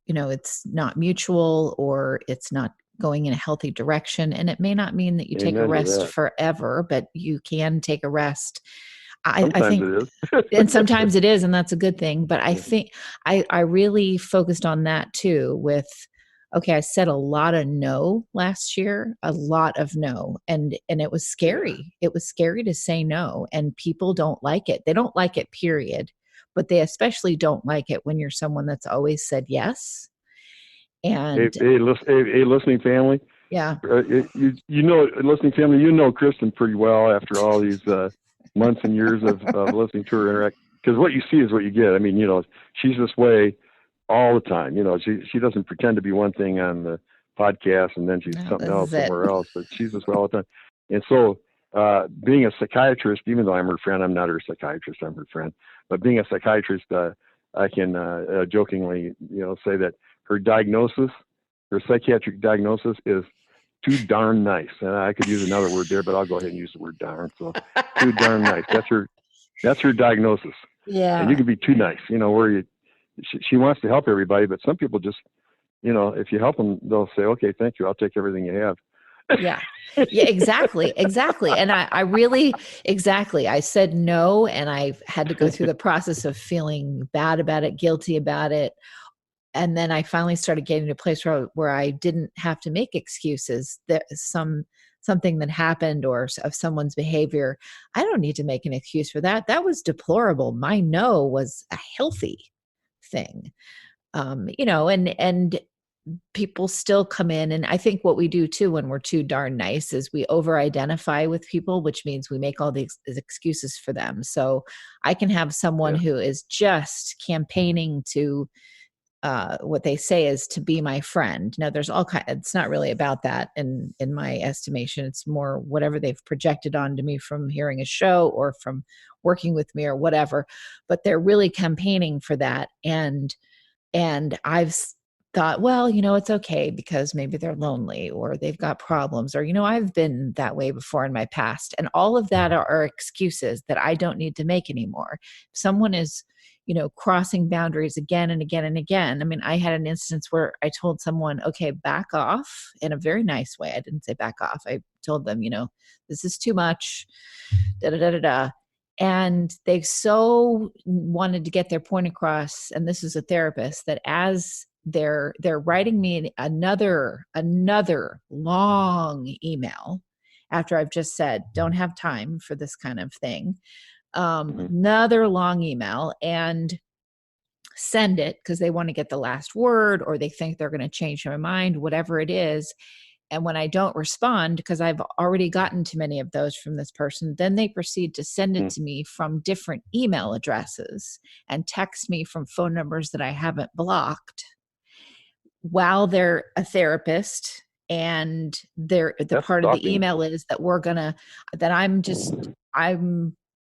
it's not mutual or it's not going in a healthy direction. And it may not mean that you take a rest forever, but you can take a rest. I think it is. and sometimes it is, and that's a good thing. But I think I really focused on that too with, okay, I said a lot of no last year, a lot of no. And it was scary. It was scary to say no. And people don't like it. They don't like it, period. But they especially don't like it when you're someone that's always said yes. And hey, listening family. Yeah. Listening family, Kristin pretty well after all these months and years of listening to her interact. Because what you see is what you get. I mean, she's this way all the time. She doesn't pretend to be one thing on the podcast and then she's something else somewhere else. But she's this way all the time. And so being a psychiatrist, even though I'm her friend, I'm not her psychiatrist, I'm her friend. But being a psychiatrist, I can jokingly, say that her psychiatric diagnosis is too darn nice. And I could use another word there, but I'll go ahead and use the word darn. So too darn nice. That's her diagnosis. Yeah. And you can be too nice, where she wants to help everybody, but some people just, if you help them, they'll say, okay, thank you. I'll take everything you have. Yeah, exactly. And I really, I said no, and I had to go through the process of feeling bad about it, guilty about it. And then I finally started getting to a place where I didn't have to make excuses. That something that happened or of someone's behavior, I don't need to make an excuse for that. That was deplorable. My no was a healthy thing. And people still come in. And I think what we do too, when we're too darn nice, is we over-identify with people, which means we make all these excuses for them. So I can have someone who is just campaigning to, what they say is to be my friend. Now there's it's not really about that in my estimation. It's more whatever they've projected onto me from hearing a show or from working with me or whatever, but they're really campaigning for that. And I've thought, well, it's okay because maybe they're lonely or they've got problems or, I've been that way before in my past. And all of that are excuses that I don't need to make anymore. If someone is, crossing boundaries again and again and again. I mean, I had an instance where I told someone, okay, back off, in a very nice way. I didn't say back off. I told them, this is too much, da da da da da. And they so wanted to get their point across. And this is a therapist, that as they're writing me another long email after I've just said, don't have time for this kind of thing. Another long email, and send it because they want to get the last word or they think they're going to change my mind, whatever it is. And when I don't respond, because I've already gotten too many of those from this person, then they proceed to send it to me from different email addresses and text me from phone numbers that I haven't blocked while they're a therapist. And the part of the email is that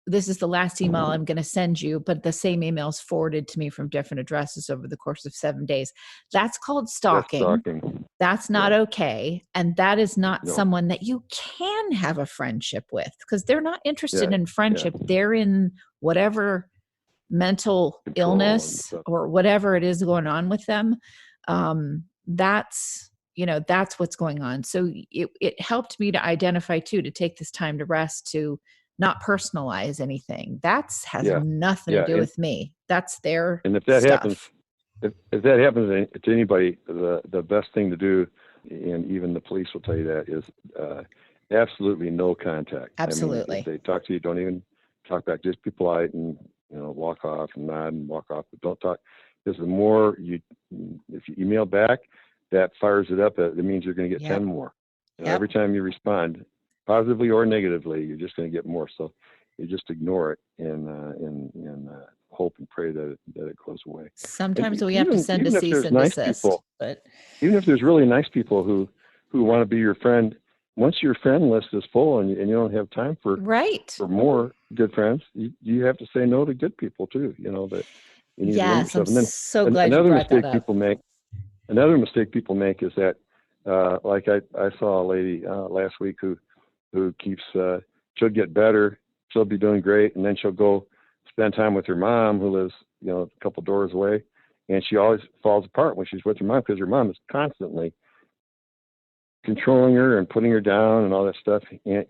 this is the last email I'm going to send you, but the same email is forwarded to me from different addresses over the course of 7 days. That's called stalking. That's not okay. And that is not someone that you can have a friendship with, because they're not interested in friendship. They're in whatever mental illness or whatever it is going on with them. that's, that's what's going on. So it helped me to identify too, to take this time to rest, to not personalize anything. That's has Yeah. nothing to do with me. That's their And if that stuff. happens, if that happens to anybody, the best thing to do, and even the police will tell you that, is absolutely no contact. Absolutely. I mean, if they talk to you, don't even talk back. Just be polite and walk off and nod and walk off, but don't talk. Because the more if you email back, that fires it up. It means you're going to get 10 more. Every time you respond, positively or negatively, you're just going to get more. So you just ignore it and hope and pray that it goes away. Sometimes we have to send a cease and desist. But even if there's really nice people who want to be your friend, once your friend list is full and you don't have time for more good friends, you have to say no to good people too. That you need to limit yourself. I'm so glad you brought that up. Another mistake people make is that, like I saw a lady last week who keeps she'll get better, she'll be doing great, and then she'll go spend time with her mom who lives a couple doors away, and she always falls apart when she's with her mom because her mom is constantly controlling her and putting her down and all that stuff. And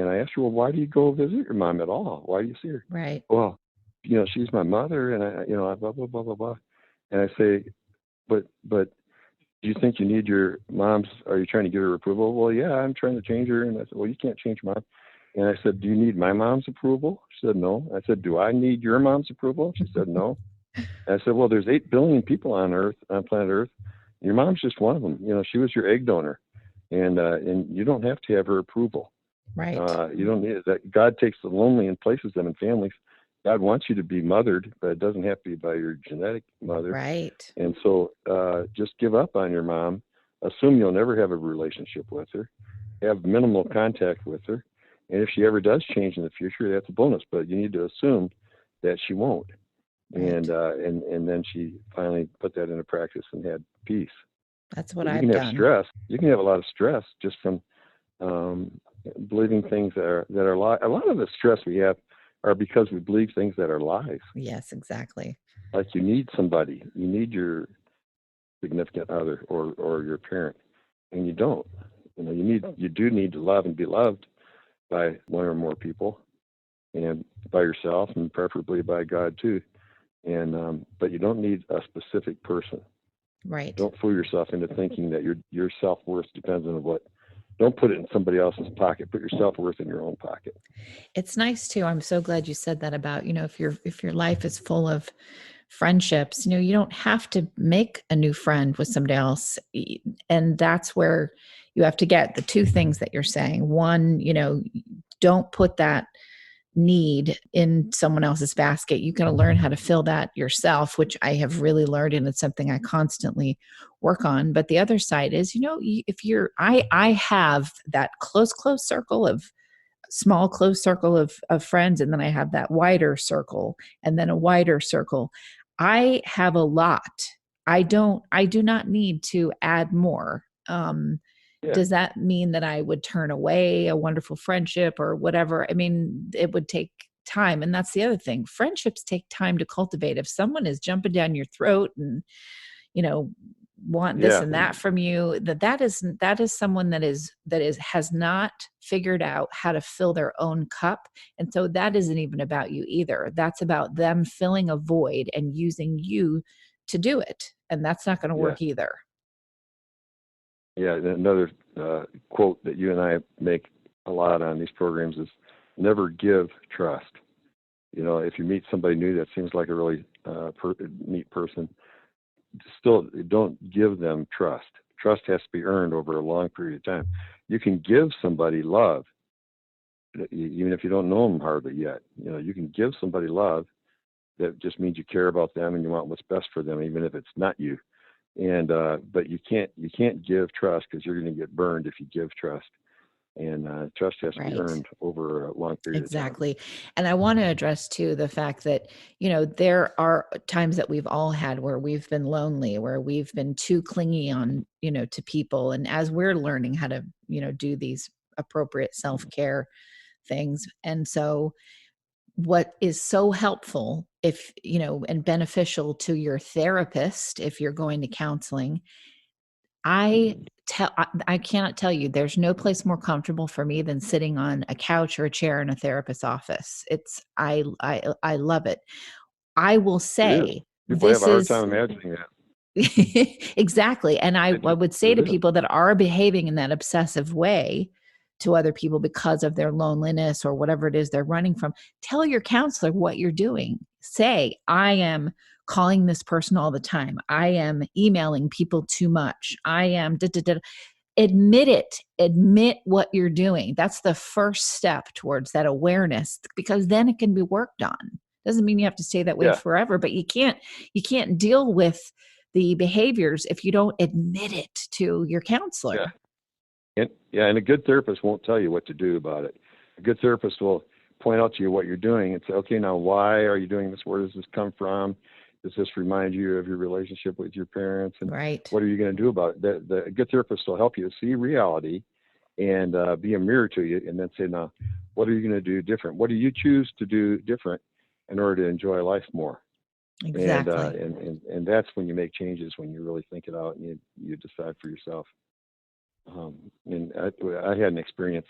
I asked her, well, why do you go visit your mom at all? Why do you see her? Right. Well, she's my mother, and I blah blah blah blah blah. And I say, but do you think you need your mom's? Are you trying to get her approval? Well, yeah, I'm trying to change her. And I said, well, you can't change mom. And I said, do you need my mom's approval? She said, no. I said, do I need your mom's approval? She said, no. And I said, well, there's 8 billion people on planet Earth. Your mom's just one of them. She was your egg donor, and you don't have to have her approval. Right. You don't need that. God takes the lonely and places them in families. God wants you to be mothered, but it doesn't have to be by your genetic mother. Right. And so just give up on your mom. Assume you'll never have a relationship with her. Have minimal contact with her. And if she ever does change in the future, that's a bonus. But you need to assume that she won't. Right. And then she finally put that into practice and had peace. That's what I've done. You can have stress. You can have a lot of stress just from believing things that are lies. A lot of the stress we have are because we believe things that are lies. Yes, exactly. Like you need somebody. You need your significant other or your parent, and you don't. You do need to love and be loved by one or more people, and by yourself, and preferably by God too. And but you don't need a specific person. Right. Don't fool yourself into thinking that your self-worth depends on what. Don't put it in somebody else's pocket. Put your self-worth in your own pocket. It's nice too. I'm so glad you said that about, if your life is full of friendships, you don't have to make a new friend with somebody else. And that's where you have to get the 2 things that you're saying. One, don't put that need in someone else's basket. You got to learn how to fill that yourself, which I have really learned, and it's something I constantly work on. But the other side is, if I have that close circle of friends, and then I have that wider circle, and then a wider circle. I have a lot. I do not need to add more. Does that mean that I would turn away a wonderful friendship or whatever? I mean, it would take time. And that's the other thing. Friendships take time to cultivate. If someone is jumping down your throat and, want this and that from you, that is someone that has not figured out how to fill their own cup. And so that isn't even about you either. That's about them filling a void and using you to do it. And that's not going to work either. Yeah, another quote that you and I make a lot on these programs is never give trust. If you meet somebody new that seems like a really neat person, still don't give them trust. Trust has to be earned over a long period of time. You can give somebody love, even if you don't know them hardly yet. You can give somebody love. That just means you care about them and you want what's best for them, even if it's not you. And but you can't give trust, because you're going to get burned if you give trust. And trust has to be earned over a long period of time. Exactly. And I want to address too the fact that, there are times that we've all had where we've been lonely, where we've been too clingy on, to people. And as we're learning how to, do these appropriate self-care things. And so what is so helpful and beneficial to your therapist, if you're going to counseling, I cannot tell you, there's no place more comfortable for me than sitting on a couch or a chair in a therapist's office. I love it. I will It is. say People have this a hard is time imagining that. exactly. And I It, would say it to is. people that are behaving in that obsessive way to other people because of their loneliness or whatever it is they're running from, tell your counselor what you're doing. Say, I am calling this person all the time. I am emailing people too much. I am da, da, da. Admit it. Admit what you're doing. That's the first step towards that awareness, because then it can be worked on. Doesn't mean you have to stay that way Yeah. forever, but you can't deal with the behaviors if you don't admit it to your counselor. And a good therapist won't tell you what to do about it. A good therapist will point out to you what you're doing and say, okay, now why are you doing this? Where does this come from? Does this remind you of your relationship with your parents? And Right. what are you going to do about it? The good therapist will help you see reality and be a mirror to you, and then say, now, what are you going to do different? What do you choose to do different in order to enjoy life more? Exactly. And that's when you make changes, when you really think it out and you decide for yourself. And I had an experience.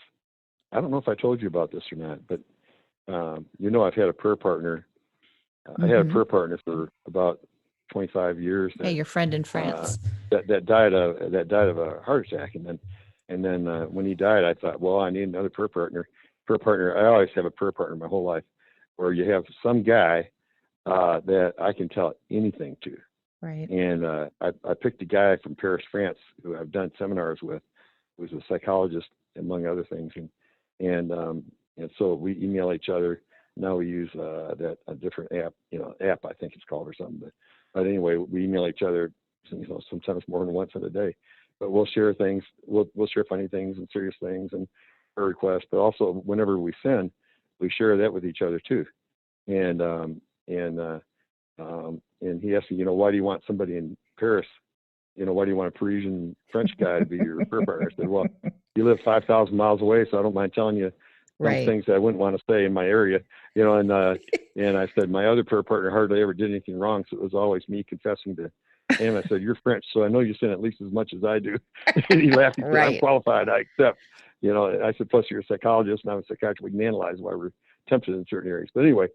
I don't know if I told you about this or not, but I've had a prayer partner. I had a prayer partner for about 25 years. Hey, your friend in France. That died of a heart attack, and then when he died, I thought, well, I need another prayer partner. I always have a prayer partner my whole life, where you have some guy that I can tell anything to. Right. And I picked a guy from Paris, France, who I've done seminars with, who's a psychologist, among other things. And so we email each other. Now we use a different app, app I think it's called or something. But anyway, we email each other, sometimes more than once in a day. But we'll share things. We'll share funny things and serious things and our requests. But also, whenever we sin, we share that with each other too. And he asked me, why do you want somebody in Paris? Why do you want a Parisian French guy to be your prayer partner? I said, well, you live 5,000 miles away, so I don't mind telling you some Right. things that I wouldn't want to say in my area. And I said, my other prayer partner hardly ever did anything wrong, so it was always me confessing to him. I said, you're French, so I know you sin at least as much as I do. And he laughed. He said, I'm Right. qualified. I accept. I said, plus you're a psychologist, and I'm a psychiatrist. We can analyze why we're tempted in certain areas. But anyway,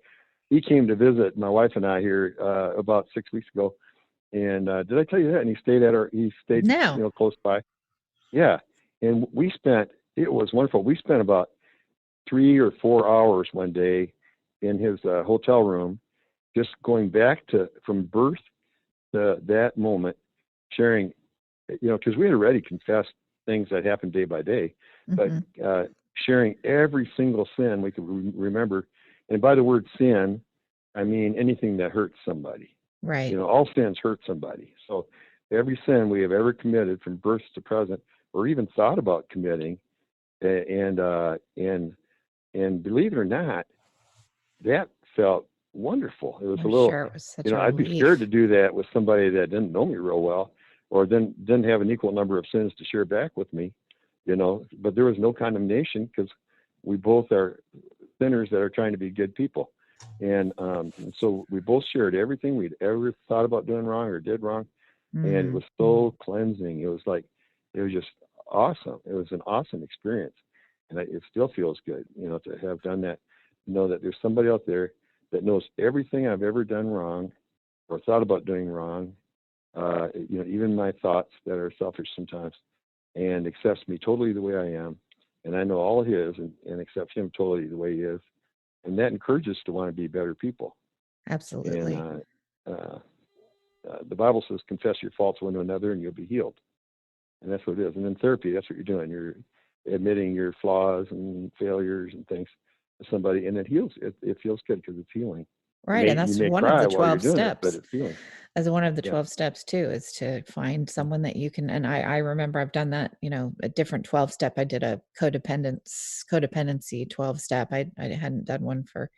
he came to visit my wife and I here about 6 weeks ago. And did I tell you that? And he stayed No. close by. Yeah. And it was wonderful. We spent about 3 or 4 hours one day in his hotel room, just going back from birth to that moment, sharing, because we had already confessed things that happened day by day, but sharing every single sin we could remember. And by the word sin, I mean anything that hurts somebody. Right. All sins hurt somebody. So every sin we have ever committed from birth to present, or even thought about committing, and believe it or not, that felt wonderful. It was I'm a little, sure it was such a I'd be relief. scared to do that with somebody that didn't know me real well, or didn't have an equal number of sins to share back with me, But there was no condemnation, because we both are sinners that are trying to be good people. And so we both shared everything we'd ever thought about doing wrong or did wrong. And it was so cleansing. It was just awesome. It was an awesome experience. And it still feels good, to have done that, know that there's somebody out there that knows everything I've ever done wrong or thought about doing wrong, even my thoughts that are selfish sometimes, and accepts me totally the way I am. And I know all of his and accepts him totally the way he is. And that encourages us to want to be better people. Absolutely. And the Bible says, confess your faults one to another and you'll be healed. And that's what it is. And in therapy, that's what you're doing. You're admitting your flaws and failures and things to somebody, and it heals. It feels good because it's healing. Right. And that's one of the 12 steps. But it's healing. As one of the 12 steps too, is to find someone that you can, and I remember I've done that, a different 12 step. I did a codependency 12 step. I hadn't done one for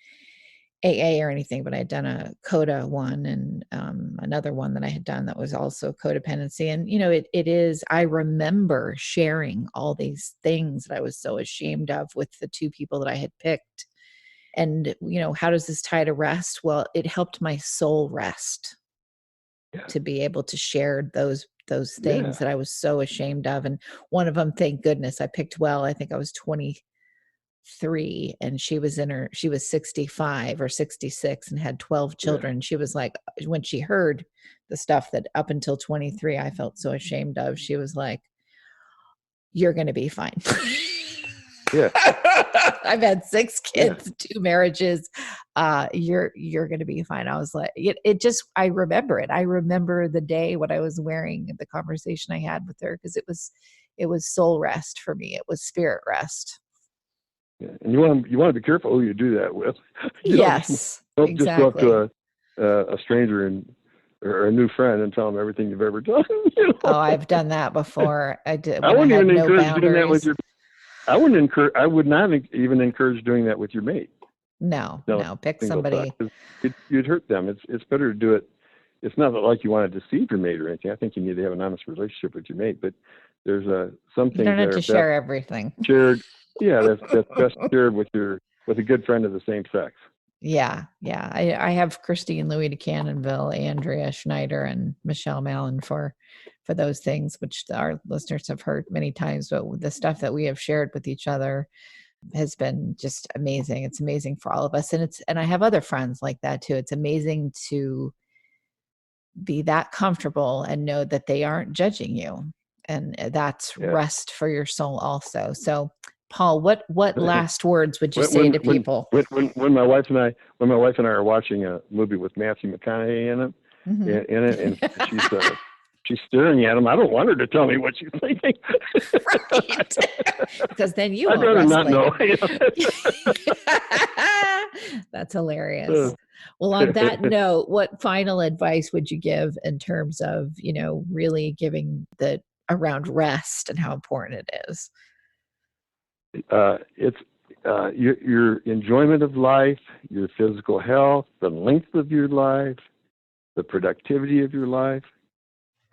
AA or anything, but I had done a CODA one, and another one that I had done that was also codependency. And, it is, I remember sharing all these things that I was so ashamed of with the two people that I had picked. And, how does this tie to rest? Well, it helped my soul rest. To be able to share those those Yeah. things that I was so ashamed of. And one of them, thank goodness, I picked well. I think I was 23 and she was 65 or 66 and had 12 children. She was like, when she heard the stuff that up until 23 I felt so ashamed of, she was like, you're going to be fine. Yeah. I've had 6 kids, 2 marriages. You're going to be fine. I was like, it just, I remember it. I remember the day, what I was wearing, the conversation I had with her, because it was soul rest for me. It was spirit rest. Yeah. And you want to be careful who you do that with. Yes, don't exactly. just go up to a stranger or a new friend and tell them everything you've ever done. Oh, I've done that before. I did. I When I wouldn't had even no encourage doing that with boundaries. your. I would not even encourage doing that with your mate. No, pick Single somebody. thought, 'cause you'd hurt them. It's better to do it. It's not like you want to deceive your mate or anything. I think you need to have an honest relationship with your mate, but there's some You things don't that have to are share best everything. shared. Yeah, that's best shared with a good friend of the same sex. Yeah. I have Christine Louis de Cannonville, Andrea Schneider, and Michelle Mallon for those things, which our listeners have heard many times. But the stuff that we have shared with each other has been just amazing. It's amazing for all of us, and I have other friends like that too. It's amazing to be that comfortable and know that they aren't judging you, and that's Yeah. rest for your soul also. So, Paul, what last words would you say to people? When my wife and I are watching a movie with Matthew McConaughey in it, Mhm. and she's staring at him. I don't want her to tell me what she's thinking. Right. Because then you I'd won't rather rest not know. That's hilarious. Well, on that note, what final advice would you give in terms of, really giving around rest and how important it is? It's your enjoyment of life, your physical health, the length of your life, the productivity of your life.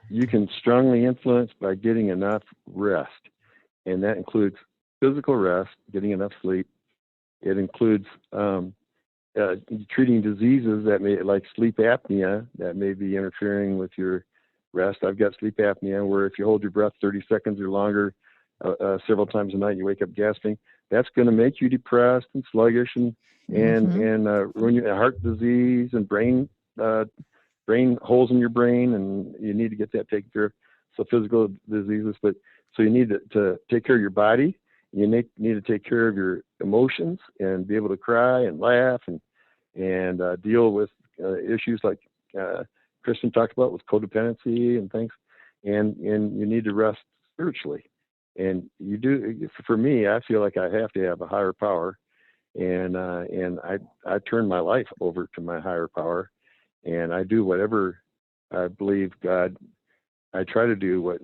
You can strongly influence by getting enough rest, and that includes physical rest, getting enough sleep. It includes treating diseases that like sleep apnea, that may be interfering with your rest. I've got sleep apnea where if you hold your breath 30 seconds or longer several times a night, you wake up gasping. That's going to make you depressed and sluggish and ruin your heart disease and brain holes in your brain, and you need to get that taken care of. So physical diseases, but so you need to take care of your body. You need to take care of your emotions and be able to cry and laugh and deal with issues like Kristin talked about with codependency and things. And you need to rest spiritually. And you do. For me, I feel like I have to have a higher power, and I turn my life over to my higher power, and I do whatever I believe God. I try to do what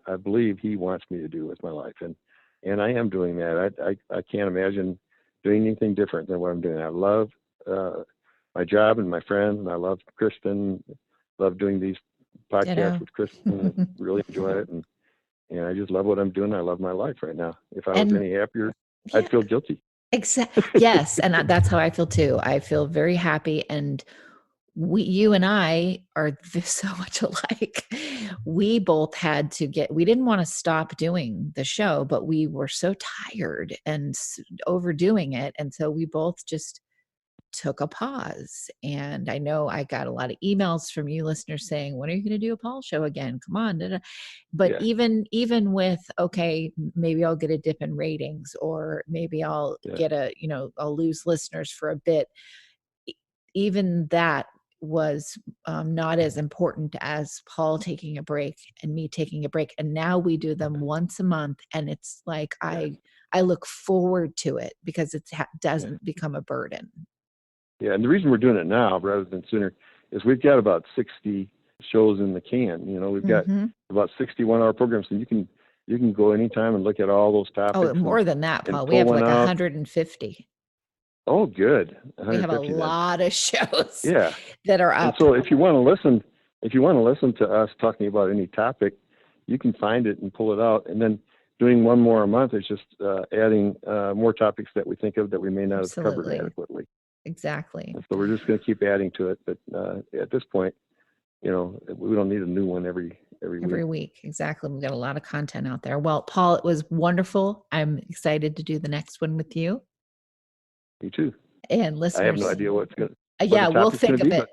I believe He wants me to do with my life, and I am doing that. I can't imagine doing anything different than what I'm doing. I love my job and my friends, and I love Kristin. Love doing these podcasts with Kristin. And really enjoy it, and I just love what I'm doing. I love my life right now. If I was any happier, I'd feel guilty. Exactly. Yes, and that's how I feel too. I feel very happy, and you and I are so much alike. We both had to we didn't want to stop doing the show, but we were so tired and overdoing it. And so we both just took a pause. And I know I got a lot of emails from you listeners saying, when are you going to do a Paul show again? Come on. But even with, okay, maybe I'll get a dip in ratings, or maybe I'll get I'll lose listeners for a bit. Even that was not as important as Paul taking a break and me taking a break. And now we do them once a month, and it's like I look forward to it because it doesn't become a burden. Yeah, and the reason we're doing it now rather than sooner is we've got about 60 shows in the can. We've got about 60 one-hour programs, and you can go anytime and look at all those topics. Oh, more than that, Paul. We have like 150. Oh, good. We have a lot of shows that are up. And so if you want to listen to us talking about any topic, you can find it and pull it out. And then doing one more a month is just adding more topics that we think of that we may not have covered adequately. Exactly. And so we're just going to keep adding to it. But at this point, we don't need a new one every Every week. week. Exactly. We've got a lot of content out there. Well, Paul, it was wonderful. I'm excited to do the next one with you. Me too. And listeners. I have no idea what yeah, we'll think of it.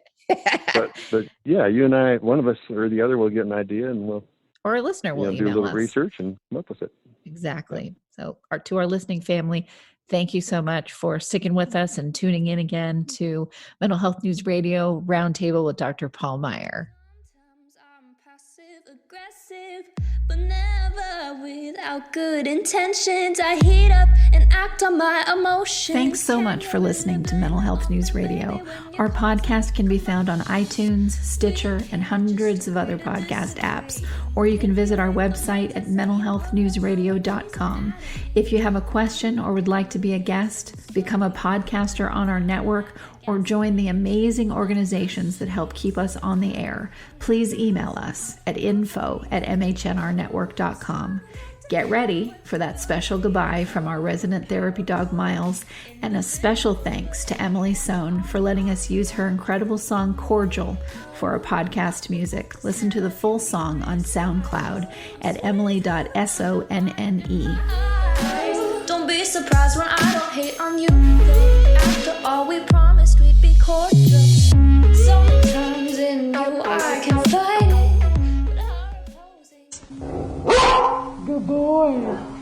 but yeah, you and I, one of us or the other will get an idea, and we'll, or a listener will do a email little us. research and come up with it. Exactly. So to our listening family, thank you so much for sticking with us and tuning in again to Mental Health News Radio Roundtable with Dr. Paul Meier. Sometimes I'm passive aggressive, but never without good intentions. I heat up and act on my emotions. Thanks so much for listening to Mental Health News Radio. Our podcast can be found on iTunes, Stitcher, and hundreds of other podcast apps, or you can visit our website at mentalhealthnewsradio.com. If you have a question or would like to be a guest, become a podcaster on our network, or join the amazing organizations that help keep us on the air, please email us at info@mhnrnetwork.com. Get ready for that special goodbye from our resident therapy dog, Miles, and a special thanks to Emily Sohn for letting us use her incredible song, Cordial, for our podcast music. Listen to the full song on SoundCloud at emily.sonne. Don't be surprised when I don't hate on you. After all, we promised we'd be cordial. Sometimes in you I can fight it. Good boy.